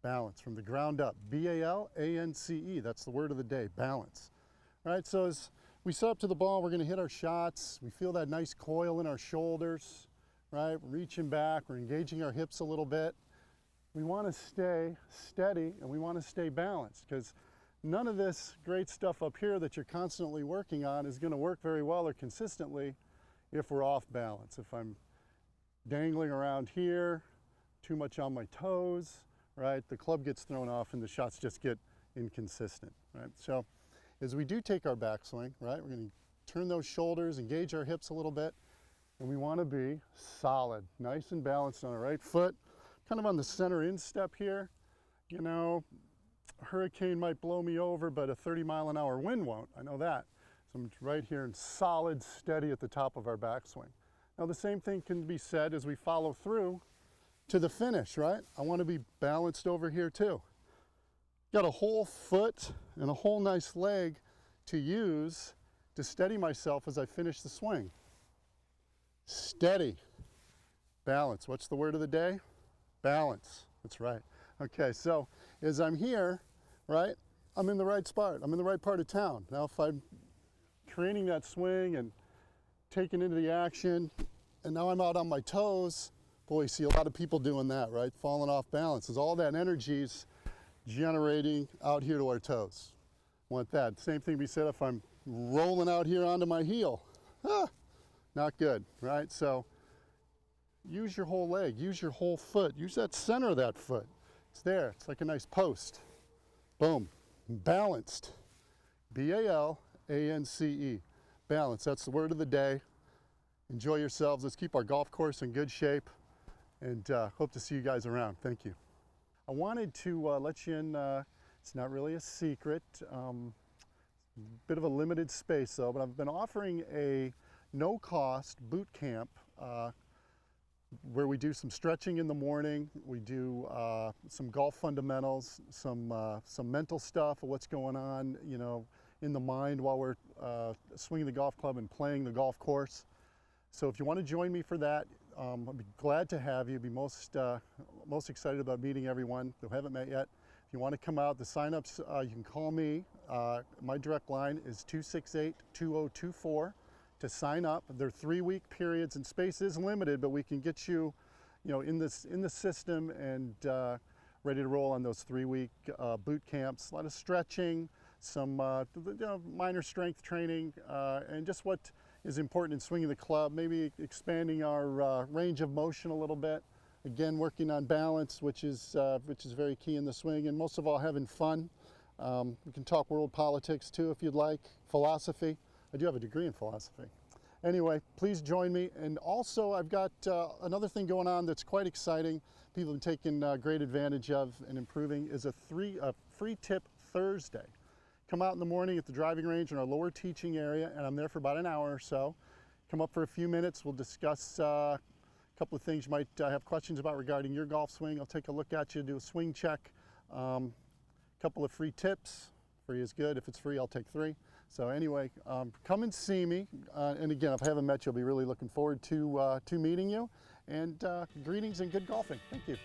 Balance from the ground up. B-A-L-A-N-C-E. That's the word of the day, balance. Right, so as we set up to the ball, we're going to hit our shots. We feel that nice coil in our shoulders, right? We're reaching back, we're engaging our hips a little bit. We want to stay steady and we want to stay balanced, because none of this great stuff up here that you're constantly working on is going to work very well or consistently if we're off balance. If I'm dangling around here, too much on my toes, right? The club gets thrown off and the shots just get inconsistent, right? So as we do take our backswing, right, we're going to turn those shoulders, engage our hips a little bit, and we want to be solid, nice and balanced on our right foot, kind of on the center instep here. A hurricane might blow me over, but a 30-mile-an-hour wind won't. I know that. So I'm right here and solid, steady at the top of our backswing. Now the same thing can be said as we follow through to the finish, right? I want to be balanced over here too. Got a whole foot and a whole nice leg to use to steady myself as I finish the swing. Steady. Balance. What's the word of the day? Balance. That's right. Okay, so as I'm here, right, I'm in the right spot. I'm in the right part of town. Now if I'm creating that swing and taking into the action, and now I'm out on my toes, boy, you see a lot of people doing that, right? Falling off balance. As all that energy's generating out here to our toes. Want that. Same thing be said if I'm rolling out here onto my heel. Not good, right? So use your whole leg, use your whole foot, use that center of that foot. It's there, it's like a nice post. Boom, balanced. B-A-L-A-N-C-E, balance, that's the word of the day. Enjoy yourselves, let's keep our golf course in good shape, and hope to see you guys around. Thank you. I wanted to let you in, it's not really a secret, bit of a limited space though, but I've been offering a no-cost boot camp where we do some stretching in the morning, we do some golf fundamentals, some mental stuff of what's going on, in the mind while we're swinging the golf club and playing the golf course. So if you want to join me for that, I'd be glad to have you. I'd be most excited about meeting everyone who haven't met yet. If you want to come out, the sign-ups, you can call me. My direct line is 268-2024 to sign up. They're 3-week periods, and space is limited, but we can get you, in the system and ready to roll on those 3-week boot camps. A lot of stretching, some minor strength training, and just what is important in swinging the club, maybe expanding our range of motion a little bit. Again, working on balance, which is very key in the swing, and most of all, having fun. We can talk world politics too, if you'd like, philosophy. I do have a degree in philosophy. Anyway, please join me. And also, I've got another thing going on that's quite exciting. People have taken great advantage of and improving, is a free tip Thursday. Come out in the morning at the driving range in our lower teaching area, and I'm there for about an hour or so. Come up for a few minutes. We'll discuss a couple of things you might have questions about regarding your golf swing. I'll take a look at you, do a swing check. A couple of free tips. Free is good. If it's free, I'll take 3. So anyway, come and see me. And again, if I haven't met you, I'll be really looking forward to meeting you. And greetings and good golfing. Thank you.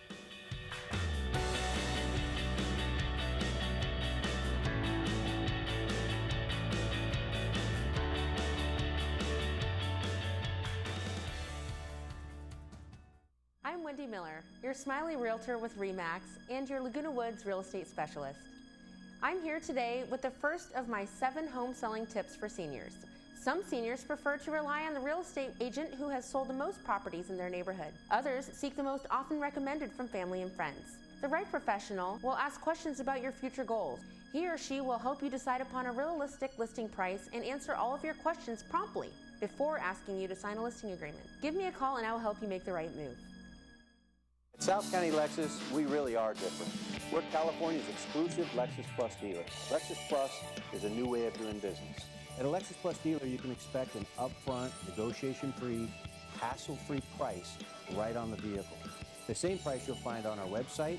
I'm Wendy Miller, your Smiley Realtor with RE/MAX and your Laguna Woods real estate specialist. I'm here today with the first of my 7 home selling tips for seniors. Some seniors prefer to rely on the real estate agent who has sold the most properties in their neighborhood. Others seek the most often recommended from family and friends. The right professional will ask questions about your future goals. He or she will help you decide upon a realistic listing price and answer all of your questions promptly before asking you to sign a listing agreement. Give me a call and I will help you make the right move. At South County Lexus, we really are different. We're California's exclusive Lexus Plus dealer. Lexus Plus is a new way of doing business. At a Lexus Plus dealer, you can expect an upfront, negotiation-free, hassle-free price right on the vehicle. The same price you'll find on our website,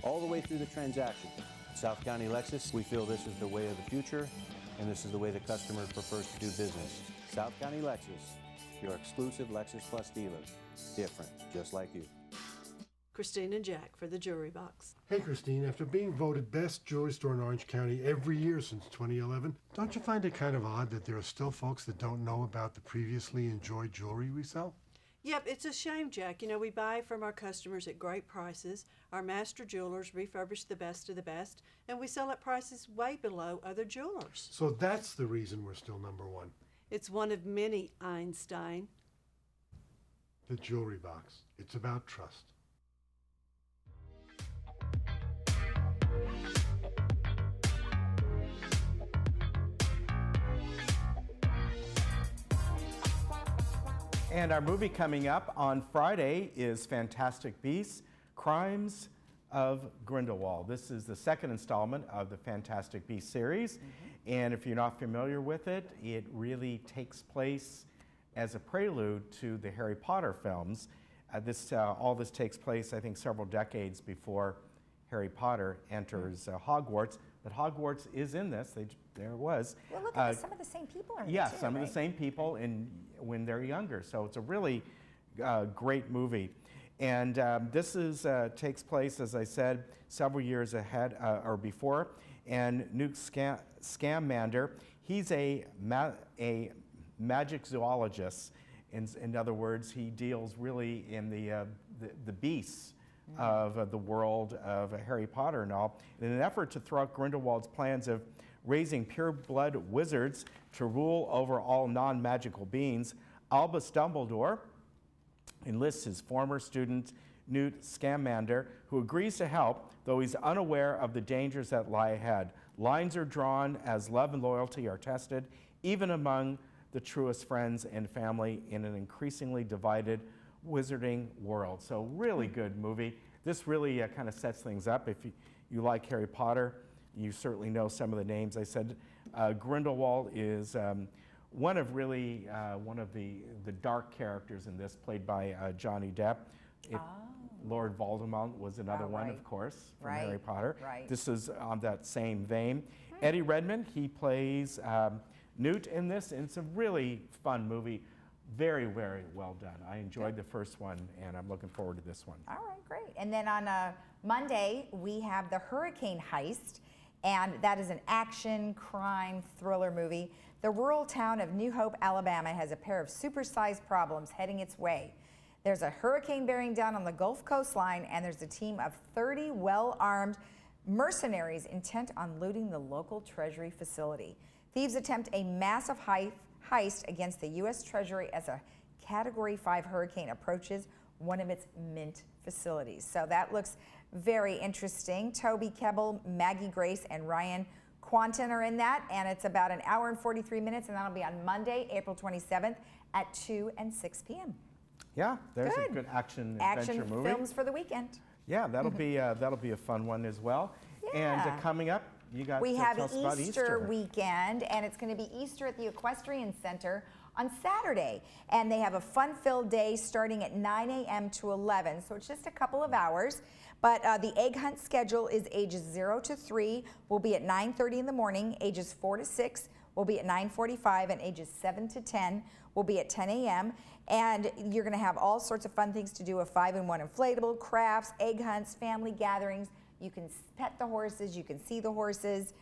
all the way through the transaction. At South County Lexus, we feel this is the way of the future, and this is the way the customer prefers to do business. South County Lexus, your exclusive Lexus Plus dealer. Different, just like you. Christine and Jack for the Jewelry Box. Hey Christine, after being voted best jewelry store in Orange County every year since 2011, don't you find it kind of odd that there are still folks that don't know about the previously enjoyed jewelry we sell? Yep, it's a shame, Jack. You know, we buy from our customers at great prices. Our master jewelers refurbish the best of the best, and we sell at prices way below other jewelers. So that's the reason we're still #1. It's one of many, Einstein. The Jewelry Box. It's about trust. And our movie coming up on Friday is Fantastic Beasts: Crimes of Grindelwald. This is the second installment of the Fantastic Beasts series. And if you're not familiar with it, it really takes place as a prelude to the Harry Potter films. All this takes place, I think, several decades before Harry Potter enters Hogwarts. But Hogwarts is in this. There it was. Well, look at some of the same people are in Yeah, it too, some of right? the same people when they're younger. So it's a really great movie. And this takes place, as I said, several years ahead or before. And Newt Scamander, he's a magic zoologist. In other words, he deals really in the beasts of the world of Harry Potter and all. In an effort to thwart Grindelwald's plans of raising pure-blood wizards to rule over all non-magical beings, Albus Dumbledore enlists his former student, Newt Scamander, who agrees to help, though he's unaware of the dangers that lie ahead. Lines are drawn as love and loyalty are tested, even among the truest friends and family in an increasingly divided wizarding world. So really good movie. This really kind of sets things up. If you like Harry Potter, you certainly know some of the names. I said Grindelwald is one of the dark characters in this, played by Johnny Depp. Lord Voldemort was another one, of course, from Harry Potter. This is on that same vein. Eddie Redmayne, he plays Newt in this, and it's a really fun movie. Very, very well done. I enjoyed the first one, and I'm looking forward to this one. All right, great. And then on Monday, we have The Hurricane Heist, and that is an action, crime, thriller movie. The rural town of New Hope, Alabama has a pair of supersized problems heading its way. There's a hurricane bearing down on the Gulf coastline, and there's a team of 30 well-armed mercenaries intent on looting the local treasury facility. Thieves attempt a massive heist against the U.S. Treasury as a Category 5 hurricane approaches one of its mint facilities. So that looks very interesting. Toby Kebbell, Maggie Grace, and Ryan Quanten are in that, and it's about an hour and 43 minutes, and that'll be on Monday, April 27th at 2 and 6 p.m. Yeah, there's a good action adventure movie. Films for the weekend. Yeah, that'll be a fun one as well. Yeah. And coming up, you got we to have tell us about Easter weekend, and it's going to be Easter at the Equestrian Center on Saturday. And they have a fun-filled day starting at 9 a.m. to 11, so it's just a couple of hours. But the egg hunt schedule is ages 0 to 3 will be at 9:30 in the morning, ages 4 to 6 will be at 9:45, and ages 7 to 10 will be at 10 a.m. And you're going to have all sorts of fun things to do: a 5-in-1 inflatable, crafts, egg hunts, family gatherings. You can pet the horses, you can see the horses.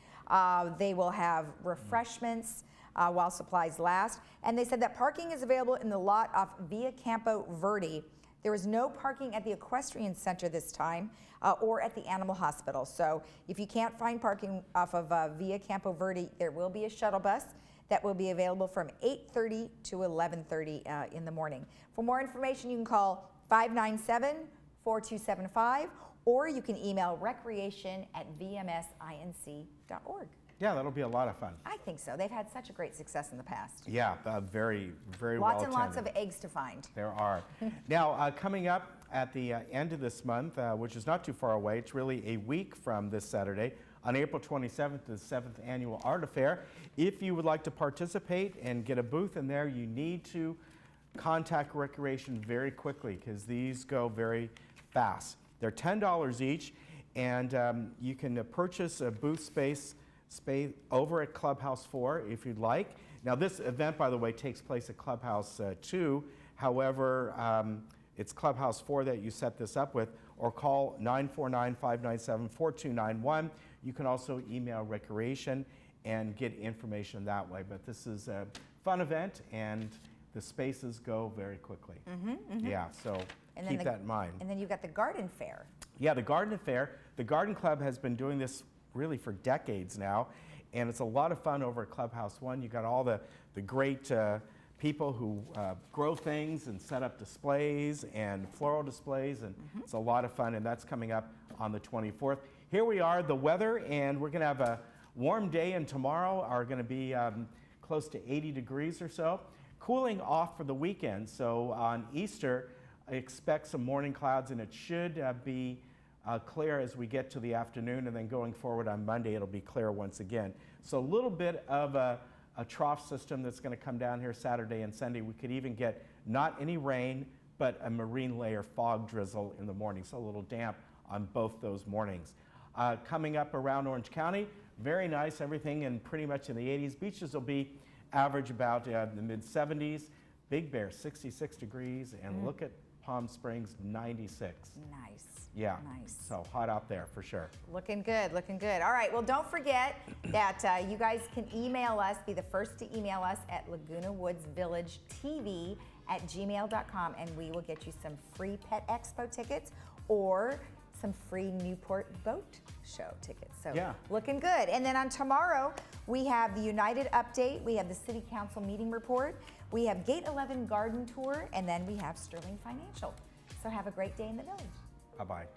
They will have refreshments while supplies last. And they said that parking is available in the lot off Via Campo Verde. There is no parking at the Equestrian Center this time or at the Animal Hospital. So if you can't find parking off of Via Campo Verde, there will be a shuttle bus that will be available from 8:30 to 11:30 in the morning. For more information, you can call 597-4275, or you can email recreation@vmsinc.org. Yeah, that'll be a lot of fun. I think so. They've had such a great success in the past. Yeah, very, very well Lots and lots attended. of eggs to find. There are. Now, coming up at the end of this month, which is not too far away, it's really a week from this Saturday, on April 27th, the 7th Annual Art Affair. If you would like to participate and get a booth in there, you need to contact Recreation very quickly because these go very fast. They're $10 each, and you can purchase a booth space over at Clubhouse 4 if you'd like. Now this event, by the way, takes place at Clubhouse 2. However, it's Clubhouse 4 that you set this up with, or call 949-597-4291. You can also email Recreation and get information that way. But this is a fun event, and the spaces go very quickly. Yeah, so keep that in mind. And then you've got the garden fair. Yeah, the garden fair. The Garden Club has been doing this really for decades now, and it's a lot of fun over at Clubhouse 1. You got all the great people who grow things and set up displays and floral displays, and it's a lot of fun, and that's coming up on the 24th. Here we are, the weather, and we're going to have a warm day, and tomorrow are going to be close to 80 degrees or so. Cooling off for the weekend, so on Easter, I expect some morning clouds, and it should be clear as we get to the afternoon, and then going forward on Monday, it'll be clear once again. So a little bit of a trough system that's going to come down here Saturday and Sunday. We could even get not any rain, but a marine layer fog drizzle in the morning, so a little damp on both those mornings. Coming up around Orange County, very nice, everything in pretty much in the 80s. Beaches will be average about the mid-70s. Big Bear, 66 degrees, and look at Palm Springs, 96. Nice. Yeah, nice. So hot out there for sure. Looking good, looking good. All right, well, don't forget that you guys can email us, be the first to email us at lagunawoodsvillagetv@gmail.com, and we will get you some free Pet Expo tickets or some free Newport Boat Show tickets. So yeah, looking good. And then on tomorrow, we have the United Update, we have the City Council meeting report, we have Gate 11 Garden Tour, and then we have Sterling Financial. So have a great day in the village. Bye-bye.